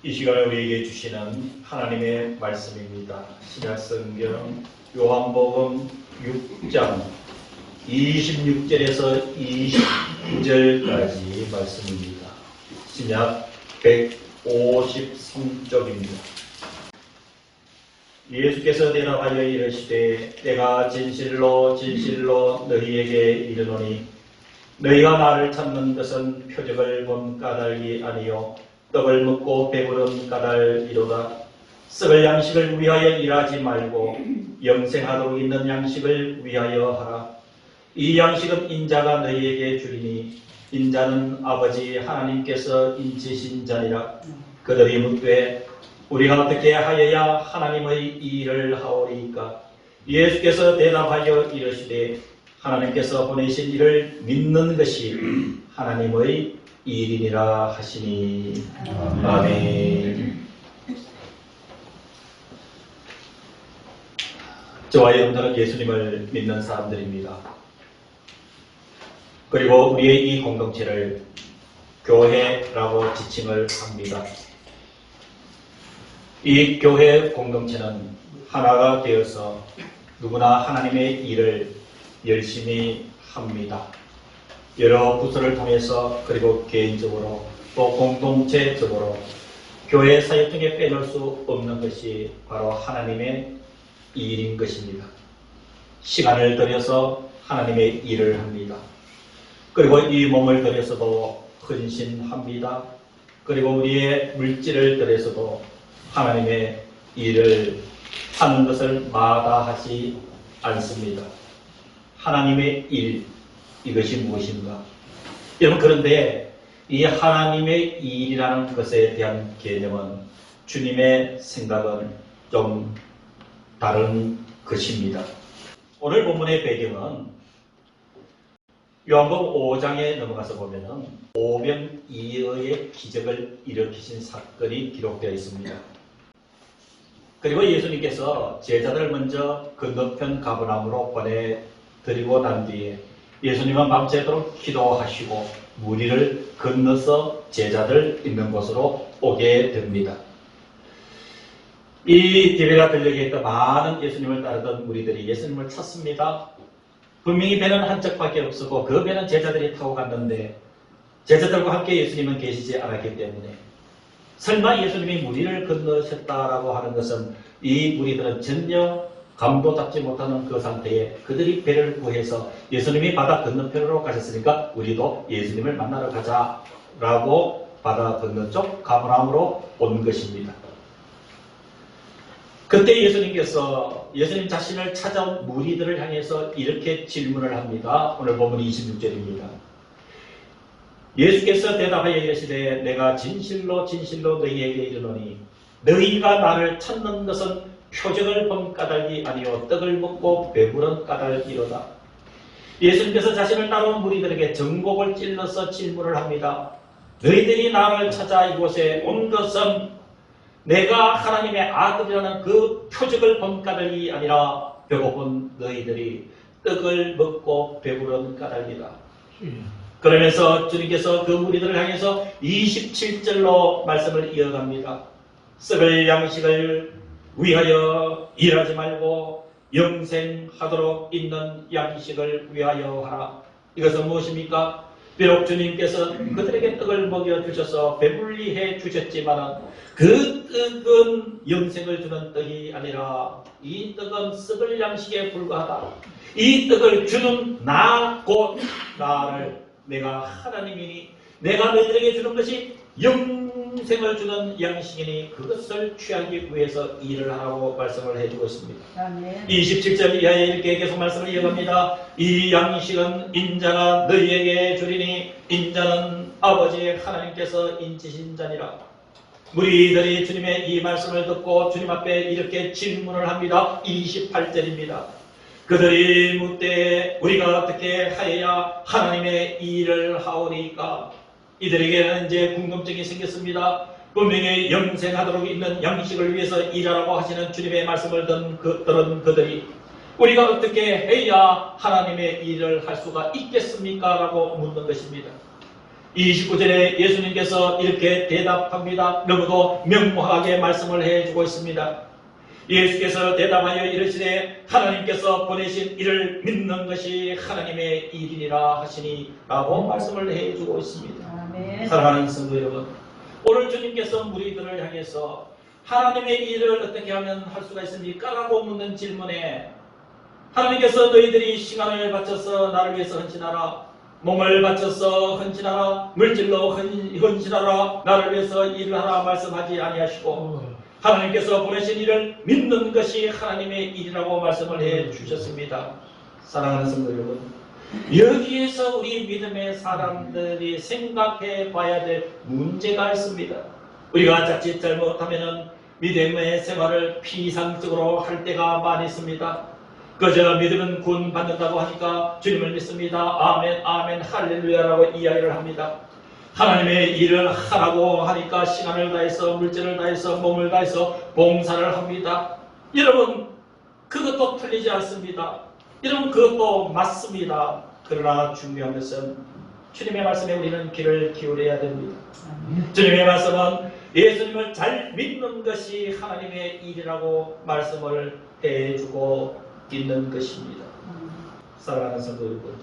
이 시간에 우리에게 주시는 하나님의 말씀입니다. 신약성경 요한복음 6장 26절에서 29절까지 말씀입니다. 신약 153쪽입니다. 예수께서 대답하여 이르시되 내가 진실로 진실로 너희에게 이르노니 너희가 나를 찾는 것은 표적을 본 까닭이 아니요 떡을 먹고 배부른 까닭이로다. 썩을 양식을 위하여 일하지 말고 영생하도록 있는 양식을 위하여 하라. 이 양식은 인자가 너희에게 주리니 인자는 아버지 하나님께서 인치신 자니라. 그들이 묻되 우리가 어떻게 하여야 하나님의 일을 하오리이까? 예수께서 대답하여 이르시되 하나님께서 보내신 이를 믿는 것이 하나님의 일이니라 하시니. 아멘. 저와 여러분들은 예수님을 믿는 사람들입니다. 그리고 우리의 이 공동체를 교회라고 지칭을 합니다. 이 교회 공동체는 하나가 되어서 누구나 하나님의 일을 열심히 합니다. 여러 부서를 통해서 그리고 개인적으로 또 공동체적으로 교회 사역 중에 빼놓을 수 없는 것이 바로 하나님의 일인 것입니다. 시간을 들여서 하나님의 일을 합니다. 그리고 이 몸을 들여서도 헌신합니다. 그리고 우리의 물질을 들여서도 하나님의 일을 하는 것을 마다하지 않습니다. 하나님의 일, 이것이 무엇인가? 여러분, 그런데 이 하나님의 일이라는 것에 대한 개념은 주님의 생각은 좀 다른 것입니다. 오늘 본문의 배경은 요한복음 5장에 넘어가서 보면은 오병이어의 기적을 일으키신 사건이 기록되어 있습니다. 그리고 예수님께서 제자들을 먼저 건너편 가버나움으로 보내드리고 난 뒤에 예수님은 밤새도록 기도하시고 무리를 건너서 제자들 있는 곳으로 오게 됩니다. 이 디베라 들녘에 있던 많은 예수님을 따르던 무리들이 예수님을 찾습니다. 분명히 배는 한 척밖에 없었고 그 배는 제자들이 타고 갔는데 제자들과 함께 예수님은 계시지 않았기 때문에 설마 예수님이 무리를 건너셨다라고 하는 것은 이 무리들은 전혀 감도 잡지 못하는 그 상태에 그들이 배를 구해서 예수님이 바다 건너편으로 가셨으니까 우리도 예수님을 만나러 가자라고 바다 건너쪽 가버나움으로 온 것입니다. 그때 예수님께서 예수님 자신을 찾아온 무리들을 향해서 이렇게 질문을 합니다. 오늘 본문 26절입니다. 예수께서 대답하여 이르시되 내가 진실로 진실로 너희에게 이르노니 너희가 나를 찾는 것은 표적을 본 까닭이 아니요 떡을 먹고 배부른 까닭이로다. 예수님께서 자신을 따라온 무리들에게 전곡을 찔러서 질문을 합니다. 너희들이 나를 찾아 이곳에 온 것은 내가 하나님의 아들이라는 그 표적을 본 까닭이 아니라 배고픈 너희들이 떡을 먹고 배부른 까닭이다. 그러면서 주님께서 그 무리들을 향해서 27절로 말씀을 이어갑니다. 썩을 양식을 위하여 일하지 말고 영생하도록 있는 양식을 위하여 하라. 이것은 무엇입니까? 비록 주님께서 그들에게 떡을 먹여주셔서 배불리 해주셨지만 그 떡은 영생을 주는 떡이 아니라 이 떡은 썩을 양식에 불과하다. 이 떡을 주는 나 곧 나를 내가 하나님이니 내가 너희들에게 주는 것이 영생을 주는 양식이니 그것을 취하기 위해서 일을 하라고 말씀을 해주고 있습니다. 아멘. 27절 이하에 이렇게 계속 말씀을 이어갑니다. 이 양식은 인자가 너희에게 주리니 인자는 아버지 하나님께서 인치신 자니라. 무리들이 주님의 이 말씀을 듣고 주님 앞에 이렇게 질문을 합니다. 28절입니다. 그들이 묻되 우리가 어떻게 하여야 하나님의 일을 하오리까? 이들에게는 이제 궁금증이 생겼습니다. 분명히 영생하도록 있는 양식을 위해서 일하라고 하시는 주님의 말씀을 들은 그들이 우리가 어떻게 해야 하나님의 일을 할 수가 있겠습니까? 라고 묻는 것입니다. 29절에 예수님께서 이렇게 대답합니다. 너무도 명확하게 말씀을 해주고 있습니다. 예수께서 대답하여 이르시되 하나님께서 보내신 이를 믿는 것이 하나님의 일이니라 하시니 라고 말씀을 해주고 있습니다. 아멘. 사랑하는 성도 여러분, 오늘 주님께서 무리들을 향해서 하나님의 일을 어떻게 하면 할 수가 있습니까? 라고 묻는 질문에 하나님께서 너희들이 시간을 바쳐서 나를 위해서 헌신하라, 몸을 바쳐서 헌신하라, 물질로 헌신하라, 나를 위해서 일을 하라 말씀하지 아니하시고 하나님께서 보내신 일을 믿는 것이 하나님의 일이라고 말씀을 해 주셨습니다. 사랑하는 성도 여러분, 여기에서 우리 믿음의 사람들이 생각해 봐야 될 문제가 있습니다. 우리가 자칫 잘못하면 믿음의 생활을 피상적으로 할 때가 많이 있습니다. 그저 믿음은 구원 받는다고 하니까 주님을 믿습니다. 아멘, 아멘, 할렐루야라고 이야기를 합니다. 하나님의 일을 하라고 하니까 시간을 다해서 물질을 다해서 몸을 다해서 봉사를 합니다. 여러분, 그것도 틀리지 않습니다. 여러분, 그것도 맞습니다. 그러나 중요한 것은 주님의 말씀에 우리는 귀를 기울여야 됩니다. 주님의 말씀은 예수님을 잘 믿는 것이 하나님의 일이라고 말씀을 해주고 있는 것입니다. 사랑하는 성도 여러분,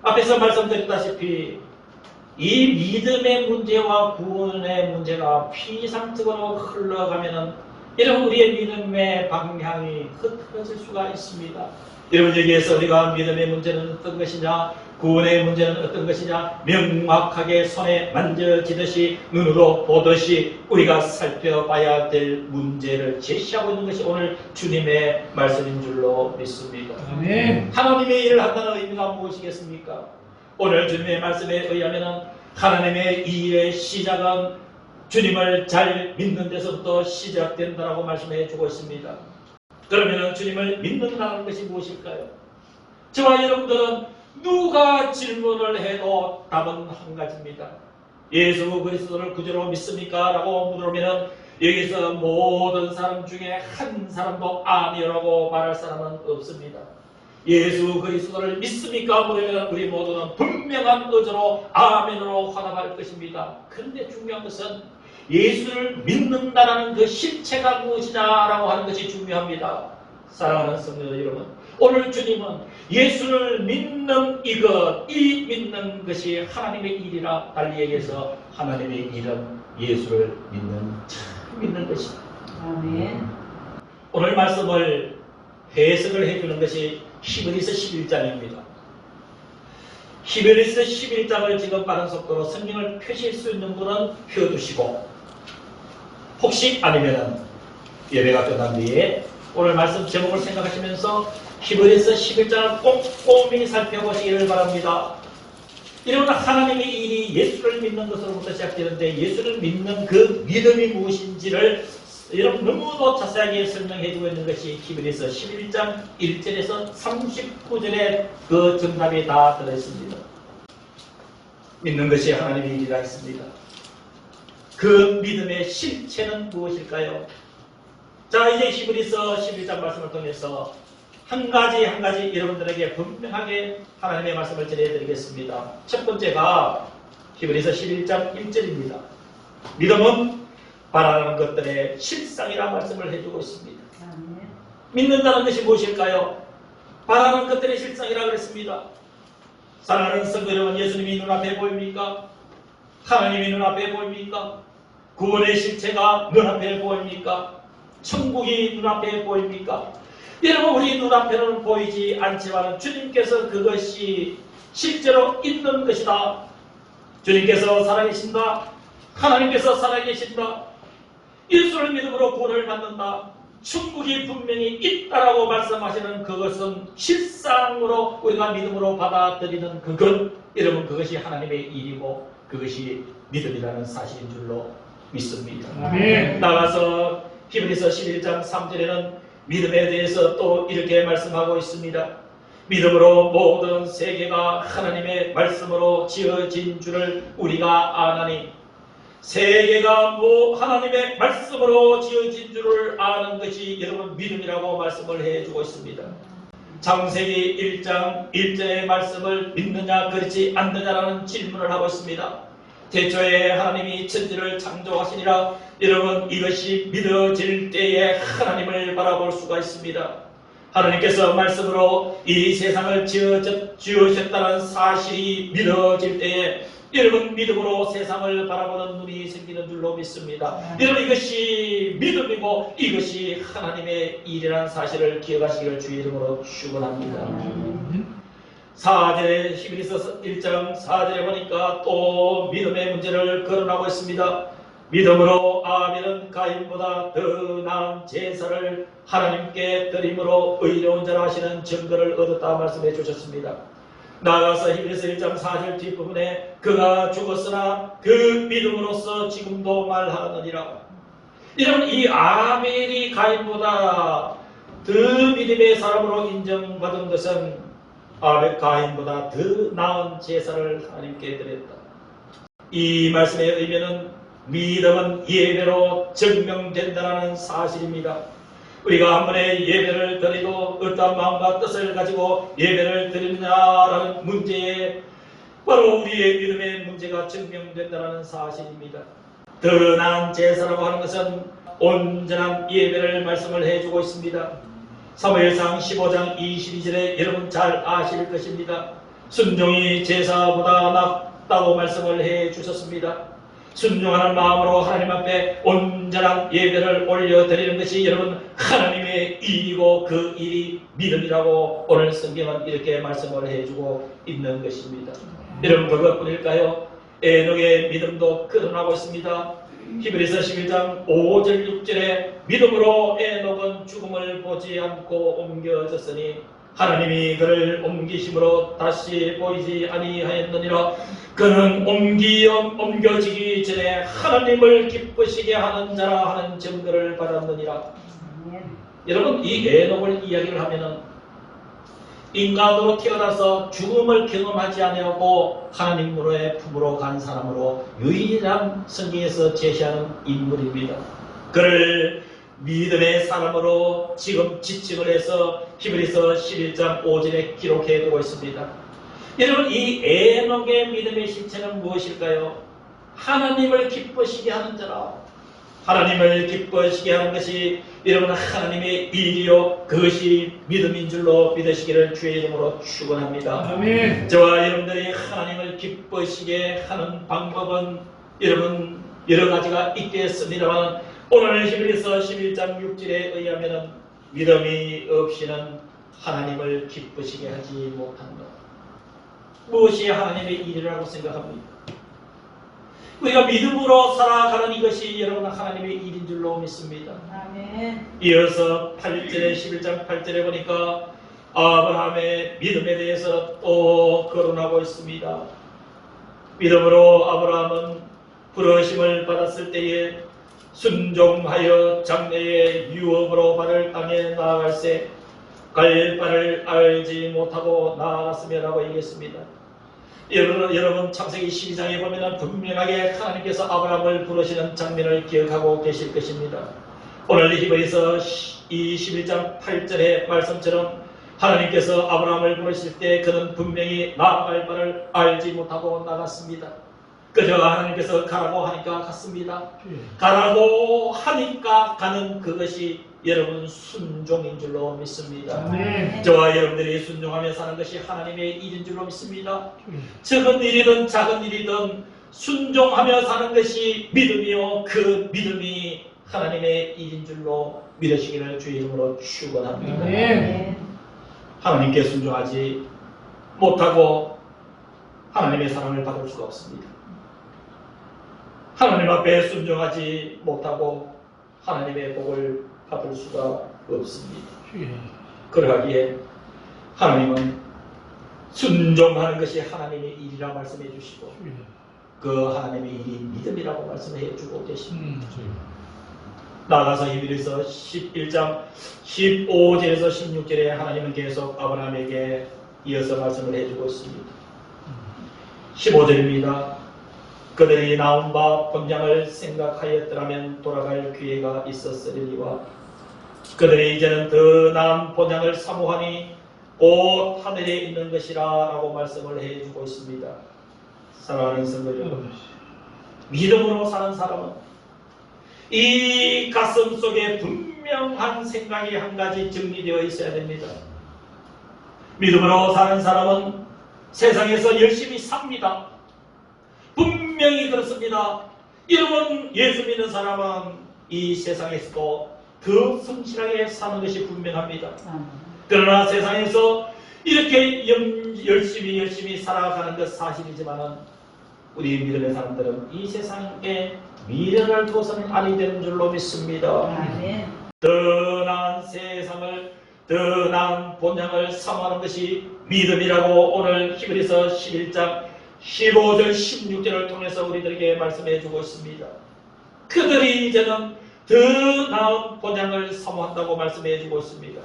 앞에서 말씀드렸다시피 이 믿음의 문제와 구원의 문제가 피상적으로 흘러가면은 여러분, 우리의 믿음의 방향이 흐트러질 수가 있습니다. 여러분, 여기에서 우리가 믿음의 문제는 어떤 것이냐, 구원의 문제는 어떤 것이냐, 명확하게 손에 만져지듯이 눈으로 보듯이 우리가 살펴봐야 될 문제를 제시하고 있는 것이 오늘 주님의 말씀인 줄로 믿습니다. 아멘. 하나님의 일을 한다는 의미가 무엇이겠습니까? 오늘 주님의 말씀에 의하면 하나님의 일의 시작은 주님을 잘 믿는 데서부터 시작된다라고 말씀해 주고 있습니다. 그러면 주님을 믿는다는 것이 무엇일까요? 저와 여러분들은 누가 질문을 해도 답은 한 가지입니다. 예수 그리스도를 구주로 믿습니까? 라고 물으면 여기서 모든 사람 중에 한 사람도 아니라고 말할 사람은 없습니다. 예수 그리스도를 믿습니까? 물으면 우리 모두는 분명한 의지로 아멘으로 화답할 것입니다. 그런데 중요한 것은 예수를 믿는다는 그 실체가 무엇이냐라고 하는 것이 중요합니다. 사랑하는 성도 여러분, 오늘 주님은 예수를 믿는 이것, 이 믿는 것이 하나님의 일이라 달리 얘기해서 하나님의 일은 예수를 믿는 것입니다. 아멘. 오늘 말씀을 해석을 해주는 것이 히브리서 11장입니다. 히브리서 11장을 지금 빠른 속도로 성경을 펴실 수 있는 분은 펴두시고, 혹시 아니면은 예배가 끝난 뒤에 오늘 말씀 제목을 생각하시면서 히브리서 11장을 꼼꼼히 살펴보시기를 바랍니다. 이러면 하나님의 일이 예수를 믿는 것으로부터 시작되는데 예수를 믿는 그 믿음이 무엇인지를 여러분 너무도 자세하게 설명해주고 있는 것이 히브리서 11장 1절에서 39절에 그 정답이 다 들어있습니다. 믿는 것이 하나님의 일이라 했습니다. 그 믿음의 실체는 무엇일까요? 자, 이제 히브리서 11장 말씀을 통해서 한 가지 여러분들에게 분명하게 하나님의 말씀을 전해드리겠습니다. 첫 번째가 히브리서 11장 1절입니다. 믿음은 바라는 것들의 실상이라 말씀을 해주고 있습니다. 믿는다는 것이 무엇일까요? 바라는 것들의 실상이라 그랬습니다. 사랑하는 성도 여러분, 예수님이 눈앞에 보입니까? 하나님이 눈앞에 보입니까? 구원의 실체가 눈앞에 보입니까? 천국이 눈앞에 보입니까? 여러분, 우리 눈앞에는 보이지 않지만 주님께서 그것이 실제로 있는 것이다. 주님께서 살아계신다. 하나님께서 살아계신다. 예수를 믿음으로 구원을 받는다. 천국이 분명히 있다라고 말씀하시는 그것은 실상으로 우리가 믿음으로 받아들이는 그것, 여러분, 그것이 하나님의 일이고 그것이 믿음이라는 사실인 줄로 믿습니다. 아멘. 나가서 히브리서 11장 3절에는 믿음에 대해서 또 이렇게 말씀하고 있습니다. 믿음으로 모든 세계가 하나님의 말씀으로 지어진 줄을 우리가 아나니, 세계가 하나님의 말씀으로 지어진 줄을 아는 것이 여러분 믿음이라고 말씀을 해주고 있습니다. 창세기 1장 1절의 말씀을 믿느냐 그렇지 않느냐라는 질문을 하고 있습니다. 태초에 하나님이 천지를 창조하시니라. 여러분, 이것이 믿어질 때에 하나님을 바라볼 수가 있습니다. 하나님께서 말씀으로 이 세상을 지으셨다는 사실이 믿어질 때에 여러분, 믿음으로 세상을 바라보는 눈이 생기는 줄로 믿습니다. 여러분, 이것이 믿음이고 이것이 하나님의 일이라는 사실을 기억하시기를 주의 이름으로 축원합니다. 4절에 히브리서 1장 4절에 보니까 또 믿음의 문제를 거론하고 있습니다. 믿음으로 아벨은 가인보다 더 나은 제사를 하나님께 드림으로 의로운 자라 하시는 증거를 얻었다 말씀해 주셨습니다. 나아가서 히브리서 1장 4절 뒷부분에 그가 죽었으나 그 믿음으로써 지금도 말하느니라. 여러분, 이 아벨이 가인보다 더 믿음의 사람으로 인정받은 것은 아벨 가인보다 더 나은 제사를 하나님께 드렸다. 이 말씀의 의미는 믿음은 예배로 증명된다는 사실입니다. 우리가 한 번에 예배를 드리고 어떤 마음과 뜻을 가지고 예배를 드리느냐라는 문제에 바로 우리의 믿음의 문제가 증명된다는 사실입니다. 더 나은 제사라고 하는 것은 온전한 예배를 말씀을 해주고 있습니다. 사무엘상 15장 22절에 여러분 잘 아실 것입니다. 순종이 제사보다 낫다고 말씀을 해주셨습니다. 순종하는 마음으로 하나님 앞에 온전한 예배를 올려드리는 것이 여러분 하나님의 일이고 그 일이 믿음이라고 오늘 성경은 이렇게 말씀을 해주고 있는 것입니다. 여러분, 그것뿐일까요? 에녹의 믿음도 거론하고 있습니다. 히브리서 11장 5절 6절에 믿음으로 에녹은 죽음을 보지 않고 옮겨졌으니 하나님이 그를 옮기심으로 다시 보이지 아니하였느니라. 그는 옮겨지기 전에 하나님을 기쁘시게 하는 자라 하는 증거를 받았느니라. 여러분, 이 에녹을 이야기를 하면은 인간으로 태어나서 죽음을 경험하지 아니하고 하나님으로의 품으로 간 사람으로 유일한 성경에서 제시하는 인물입니다. 그를 믿음의 사람으로 지금 지칭을 해서 히브리서 11장 5절에 기록해 두고 있습니다. 여러분, 이 에녹의 믿음의 실체는 무엇일까요? 하나님을 기쁘시게 하는 자라. 하나님을 기쁘시게 하는 것이 여러분 하나님의 일이요 그것이 믿음인 줄로 믿으시기를 주의 이름으로 축원합니다. 아멘. 저와 여러분들이 하나님을 기쁘시게 하는 방법은 여러분 여러 가지가 있겠습니다만 오늘 히브리서 11장 6절에 의하면 믿음이 없이는 하나님을 기쁘시게 하지 못한다. 무엇이 하나님의 일이라고 생각합니까? 우리가 믿음으로 살아가는 이것이 여러분 하나님의 일인 줄로 믿습니다. 아멘. 이어서 8절에 11장 8절에 보니까 아브라함의 믿음에 대해서 또 거론하고 있습니다. 믿음으로 아브라함은 부르심을 받았을 때에 순종하여 장래의 유업으로 받을 땅에 나아갈새 갈 바를 알지 못하고 나아갔으며라고 얘기했습니다. 여러분 창세기 12장에 보면 분명하게 하나님께서 아브라함을 부르시는 장면을 기억하고 계실 것입니다. 오늘 히브리서 21장 8절의 말씀처럼 하나님께서 아브라함을 부르실 때 그는 분명히 나아갈 바를 알지 못하고 나갔습니다. 그저 하나님께서 가라고 하니까 갔습니다. 가라고 하니까 가는 그것이 여러분 순종인 줄로 믿습니다. 저와 여러분들이 순종하며 사는 것이 하나님의 일인 줄로 믿습니다. 적은 일이든 작은 일이든 순종하며 사는 것이 믿음이요 그 믿음이 하나님의 일인 줄로 믿으시기를 주의 이름으로 축원합니다. 하나님께 순종하지 못하고 하나님의 사랑을 받을 수가 없습니다. 하나님 앞에 순종하지 못하고 하나님의 복을 받을 수가 없습니다. 그러하기에 하나님은 순종하는 것이 하나님의 일이라 말씀해 주시고 그 하나님의 일이 믿음이라고 말씀해 주고 계십니다. 나아가서 히브리서 11장 15절에서 16절에 하나님은 계속 아브라함에게 이어서 말씀을 해주고 있습니다. 15절입니다. 그들이 나온 바 본향을 생각하였더라면 돌아갈 기회가 있었으리니와 그들이 이제는 더 나은 본향을 사모하니 곧 하늘에 있는 것이라 라고 말씀을 해주고 있습니다. 사랑하는 성도 여러분, 믿음으로 사는 사람은 이 가슴 속에 분명한 생각이 한 가지 정리되어 있어야 됩니다. 믿음으로 사는 사람은 세상에서 열심히 삽니다. 분명히 그렇습니다. 여러분, 예수 믿는 사람은 이 세상에서도 더 성실하게 사는 것이 분명합니다. 그러나 세상에서 이렇게 열심히 살아가는 것 사실이지만 우리 믿음의 사람들은 이 세상에 미련을 두고서는 아니 되는 줄로 믿습니다. 더 나은 세상을, 더 나은 본향을 사모하는 것이 믿음이라고 오늘 히브리서 11장 15절 16절을 통해서 우리들에게 말씀해 주고 있습니다. 그들이 이제는 더 나은 본향을 사모한다고 말씀해 주고 있습니다.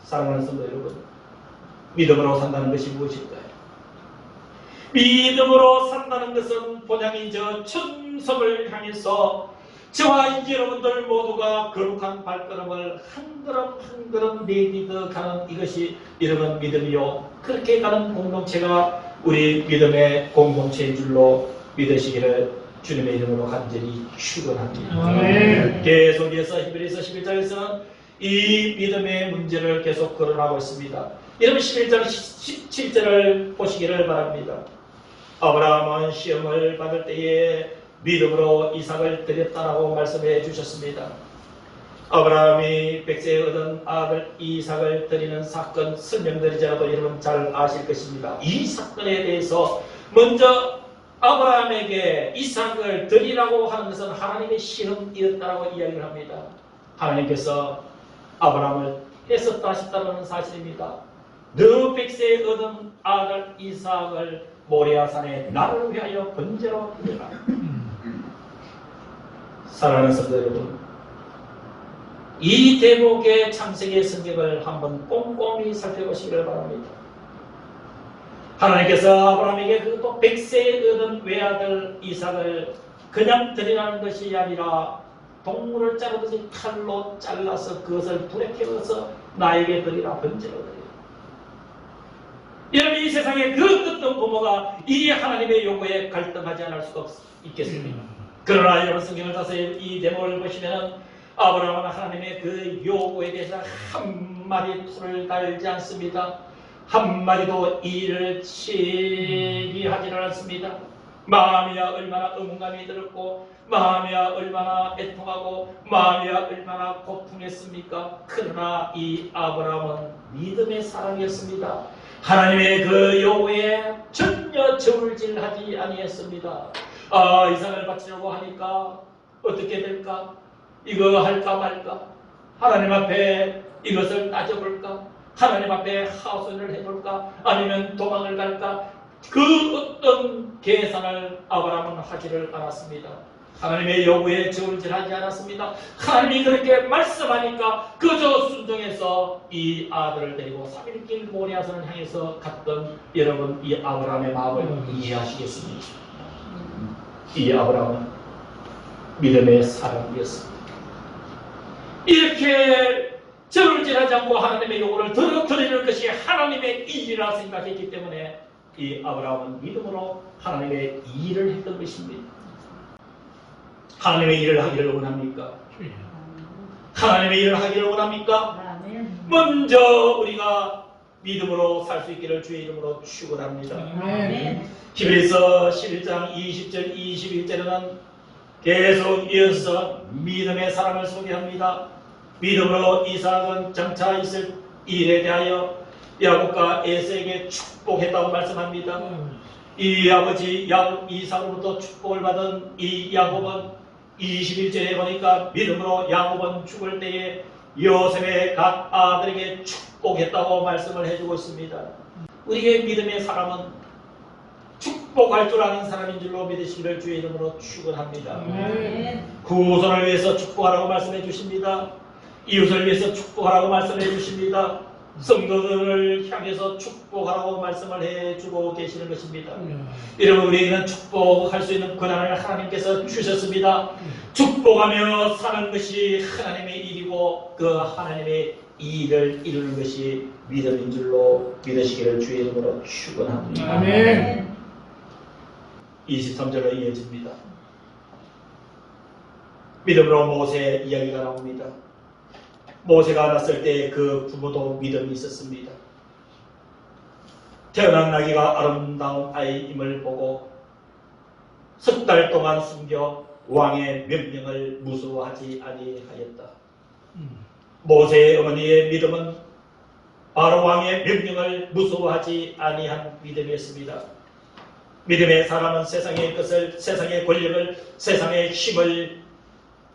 사랑하는 성도 여러분, 믿음으로 산다는 것이 무엇일까요? 믿음으로 산다는 것은 본향인 저 천성을 향해서 저와 이제 여러분들 모두가 거룩한 발걸음을 한 걸음 한 걸음 내딛어 가는 이것이 여러분 믿음이요, 그렇게 가는 공동체가 우리 믿음의 공동체인 줄로 믿으시기를 주님의 이름으로 간절히 축원합니다. 계속해서 히브리서 11장에서는 이 믿음의 문제를 계속 거론하고 있습니다. 여러분 11장 17절을 보시기를 바랍니다. 아브라함은 시험을 받을 때에 믿음으로 이삭을 드렸다라고 말씀해 주셨습니다. 아브라함이 백세에 얻은 아들 이삭을 드리는 사건 설명드리지 않아도 여러분 잘 아실 것입니다. 이 사건에 대해서 먼저 아브라함에게 이삭을 드리라고 하는 것은 하나님의 시험이었다라고 이야기를 합니다. 하나님께서 아브라함을 애썼다 하셨다는 사실입니다. 너 백세에 얻은 아들 이삭을 모리아산에 나를 위하여 번제로 드려라. 사랑하는 성도 여러분, 이 대목의 창세기 성경을 한번 꼼꼼히 살펴보시기를 바랍니다. 하나님께서 아브라함에게 그것도 백세에 얻은 외아들 이삭을 그냥 드리라는 것이 아니라 동물을 자르듯이 칼로 잘라서 그것을 불에 태워서 나에게 드리라, 번제로 드리라. 여러분, 이 세상에 그 어떤 부모가 이 하나님의 요구에 갈등하지 않을 수가 있겠습니까? 그러나 여러분 성경을 자세히 이 대목을 보시면 아브라함은 하나님의 그 요구에 대해서 한마디 토를 달지 않습니다. 한마디도 이를 제기하지는 않습니다. 마음이야 얼마나 의문감이 들었고, 마음이야 얼마나 애통하고, 마음이야 얼마나 고통했습니까? 그러나 이 아브라함은 믿음의 사람이었습니다. 하나님의 그 요구에 전혀 저울질하지 아니했습니다. 이삭을 바치려고 하니까 어떻게 될까? 이거 할까 말까? 하나님 앞에 이것을 따져볼까? 하나님 앞에 하소연을 해볼까? 아니면 도망을 갈까? 그 어떤 계산을 아브라함은 하지를 않았습니다. 하나님의 요구에 저울질하지 않았습니다. 하나님이 그렇게 말씀하니까 그저 순종해서 이 아들을 데리고 3일길 모리아산을 향해서 갔던 여러분, 이 아브라함의 마음을 이해하시겠습니까? 이 아브라함은 믿음의 사람이었습니다. 이렇게 저울질하지 않고 하나님의 요구를 드리는 것이 하나님의 일이라 생각했기 때문에 이 아브라함은 믿음으로 하나님의 일을 했던 것입니다. 하나님의 일을 하기를 원합니까? 하나님의 일을 하기를 원합니까? 먼저 우리가 믿음으로 살 수 있기를 주의 이름으로 축원합니다. 히브리서 11장 20절 21절에는 계속 이어서 믿음의 사람을 소개합니다. 믿음으로 이삭은 장차 있을 일에 대하여 야곱과 에서에게 축복했다고 말씀합니다. 이 아버지 이삭으로부터 축복을 받은 이 야곱은 21절에 보니까 믿음으로 야곱은 죽을 때에 요셉의 각 아들에게 축복했다고 말씀을 해주고 있습니다. 우리의 믿음의 사람은 축복할 줄 아는 사람인 줄로 믿으시기를 주의 이름으로 축원합니다. 후손을 위해서 축복하라고 말씀해 주십니다. 이웃을 위해서 축복하라고 말씀해 주십니다. 성도들을 향해서 축복하라고 말씀을 해주고 계시는 것입니다. 여러분, 우리에게는 축복할 수 있는 권한을 하나님께서 주셨습니다. 축복하며 사는 것이 하나님의 일이고 그 하나님의 일을 이루는 것이 믿음인 줄로 믿으시기를 주의 이름으로 축원합니다. 아멘. 23절로 이어집니다. 믿음으로 모세 이야기가 나옵니다. 모세가 났을 때 그 부모도 믿음이 있었습니다. 태어난 아기가 아름다운 아이임을 보고 석 달 동안 숨겨 왕의 명령을 무서워하지 아니하였다. 모세의 어머니의 믿음은 바로 왕의 명령을 무서워하지 아니한 믿음이었습니다. 믿음의 사람은 세상의 것을, 세상의 권력을, 세상의 힘을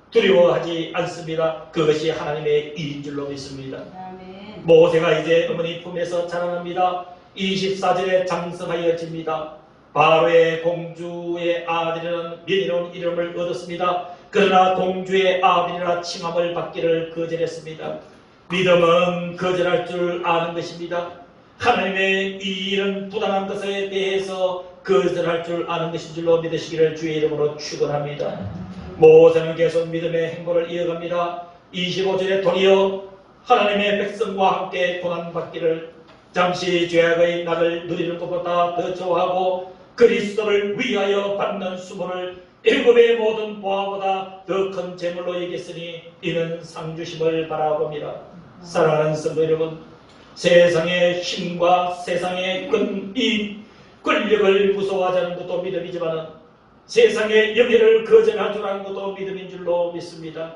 두려워하지 않습니다. 그것이 하나님의 일인 줄로 믿습니다. 아멘. 모세가 이제 어머니 품에서 자라납니다. 24절에 장성하여집니다. 바로의 공주의 아들이라는 명예로운 이름을 얻었습니다. 그러나 공주의 아들이라 칭함을 받기를 거절했습니다. 믿음은 거절할 줄 아는 것입니다. 하나님의 이 일은 부당한 것에 대해서 거절할 줄 아는 것인 줄로 믿으시기를 주의 이름으로 축원합니다. 모세는 계속 믿음의 행보를 이어갑니다. 25절에 도리어 하나님의 백성과 함께 고난받기를 잠시 죄악의 낙을 누리는 것보다 더 좋아하고 그리스도를 위하여 받는 수모를 일곱의 모든 보화보다 더 큰 재물로 여겼으니 이는 상주심을 바라봅니다. 사랑하는 성도 여러분, 세상의 힘과 세상의 이 권력을 무서워하자는 것도 믿음이지만 세상의 영예를 거절할 줄 아는 것도 믿음인 줄로 믿습니다.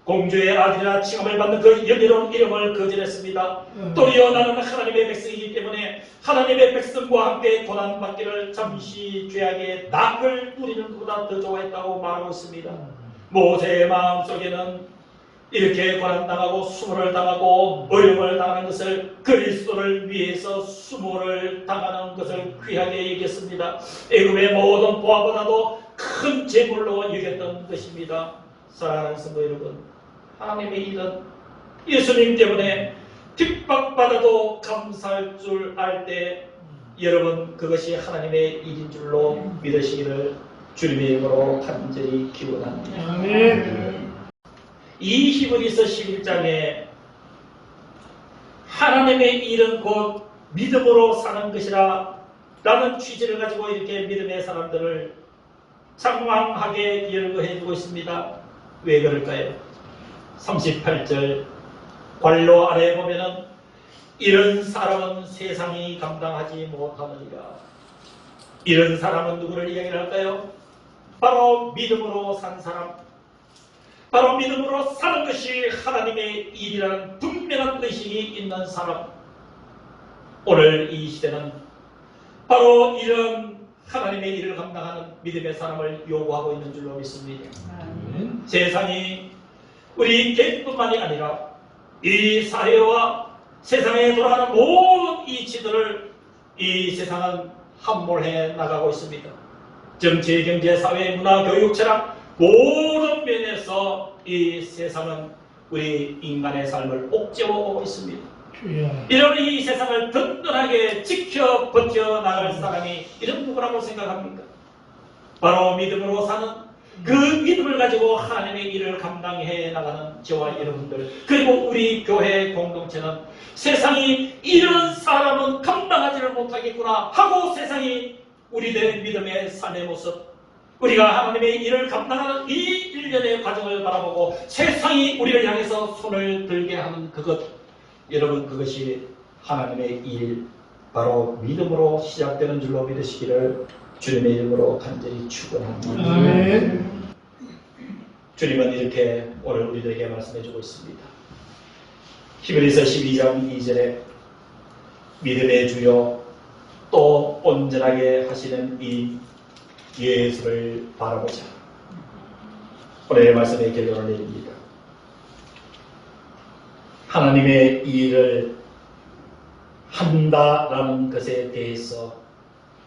공주의 아들이라 칭함을 받는 그 영예로운 이름을 거절했습니다. 도리어 나는 하나님의 백성이기 때문에 하나님의 백성과 함께 고난받기를 잠시 죄악의 낙을 누리는 것보다 더 좋아했다고 말하고 있습니다. 모세의 마음속에는 이렇게 고난당하고 수모를 당하고 어려움을 당하는 것을 그리스도를 위해서 수모를 당하는 것을 귀하게 여겼습니다. 애굽의 모든 보화보다도 큰 재물로 여겼던 것입니다. 사랑하는 성도 여러분, 하나님의 일은 예수님 때문에 핍박받아도 감사할 줄 알 때 여러분 그것이 하나님의 일인 줄로 믿으시기를 주님의 이름으로 간절히 기원합니다. 아멘. 이 히브리서 11장에 하나님의 일은 곧 믿음으로 사는 것이라 라는 취지를 가지고 이렇게 믿음의 사람들을 장황하게 열거해주고 있습니다. 왜 그럴까요? 38절 관로 아래에 보면은 이런 사람은 세상이 감당하지 못하느니라. 이런 사람은 누구를 이야기를 할까요? 바로 믿음으로 산 사람, 바로 믿음으로 사는 것이 하나님의 일이라는 분명한 의식이 있는 사람. 오늘 이 시대는 바로 이런 하나님의 일을 감당하는 믿음의 사람을 요구하고 있는 줄로 믿습니다. 세상이 우리 개인뿐만이 아니라 이 사회와 세상에 돌아가는 모든 이치들을 이 세상은 함몰해 나가고 있습니다. 정치, 경제, 사회, 문화, 교육, 철학 모든 면에서 이 세상은 우리 인간의 삶을 옥죄어오고 있습니다. 이런 이 세상을 든든하게 지켜 버텨나갈 사람이 이런 누구라고 생각합니까? 바로 믿음으로 사는 그 믿음을 가지고 하나님의 일을 감당해 나가는 저와 여러분들, 그리고 우리 교회 공동체는 세상이 이런 사람은 감당하지를 못하겠구나 하고 세상이 우리들의 믿음의 삶의 모습, 우리가 하나님의 일을 감당하는 이 일련의 과정을 바라보고 세상이 우리를 향해서 손을 들게 하는 그것, 여러분 그것이 하나님의 일, 바로 믿음으로 시작되는 줄로 믿으시기를 주님의 이름으로 간절히 축원합니다. 아멘. 주님은 이렇게 오늘 우리들에게 말씀해주고 있습니다. 히브리서 12장 2절에 믿음의 주요 또 온전하게 하시는 이 예수를 바라보자. 오늘의 말씀의 결론을 내립니다. 하나님의 일을 한다라는 것에 대해서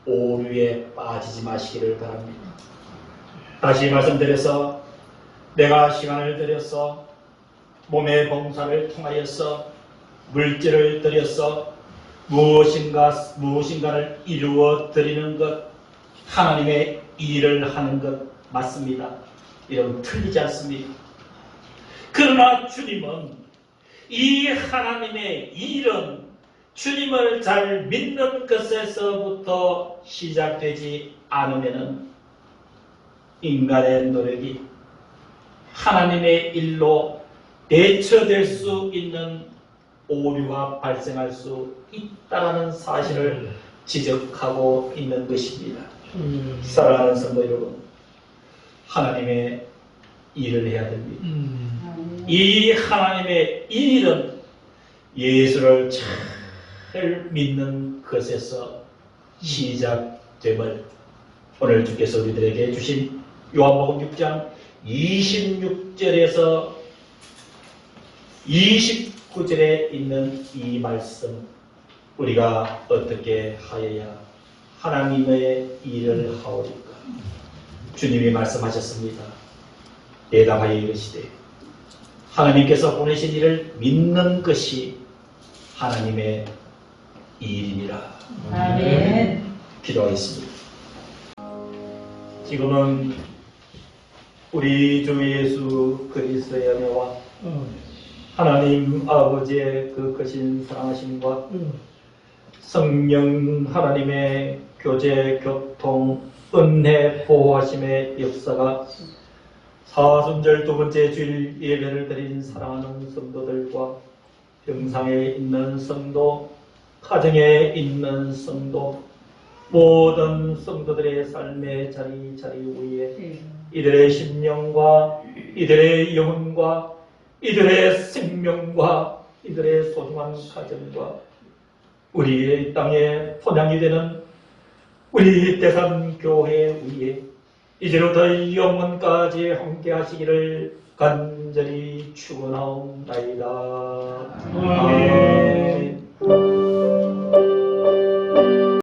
오류에 빠지지 마시기를 바랍니다. 다시 말씀드려서 내가 시간을 들여서 몸의 봉사를 통하여서 물질을 들여서 무엇인가를 이루어 드리는 것, 하나님의 일을 하는 것 맞습니다. 이런 틀리지 않습니다. 그러나 주님은 이 하나님의 일은 주님을 잘 믿는 것에서부터 시작되지 않으면 인간의 노력이 하나님의 일로 대처될 수 있는 오류가 발생할 수 있다는 사실을 지적하고 있는 것입니다. 사랑하는 성도 여러분, 하나님의 일을 해야 됩니다. 이 하나님의 일은 예수를 잘 믿는 것에서 시작됨을 오늘 주께서 우리들에게 주신 요한복음 6장 26절에서 29절에 있는 이 말씀, 우리가 어떻게 하여야 하나님의 일을 하오리까? 주님이 말씀하셨습니다. 대답하여 이르시되 하나님께서 보내신 일을 믿는 것이 하나님의 일이니라. 아멘. 기도하겠습니다. 지금은 우리 주 예수 그리스도의 은혜와 하나님 아버지의 그 크신 사랑하심과 성령 하나님의 교제, 교통, 은혜, 보호하심의 역사가 사순절 두 번째 주일 예배를 드린 사랑하는 성도들과 병상에 있는 성도, 가정에 있는 성도, 모든 성도들의 삶의 자리 위에 이들의 심령과 이들의 영혼과 이들의 생명과 이들의 소중한 가정과 우리의 땅에 본향이 되는 우리 대산교회 위에 이제로부터 영원까지 함께 하시기를 간절히 축원하옵나이다. 아멘.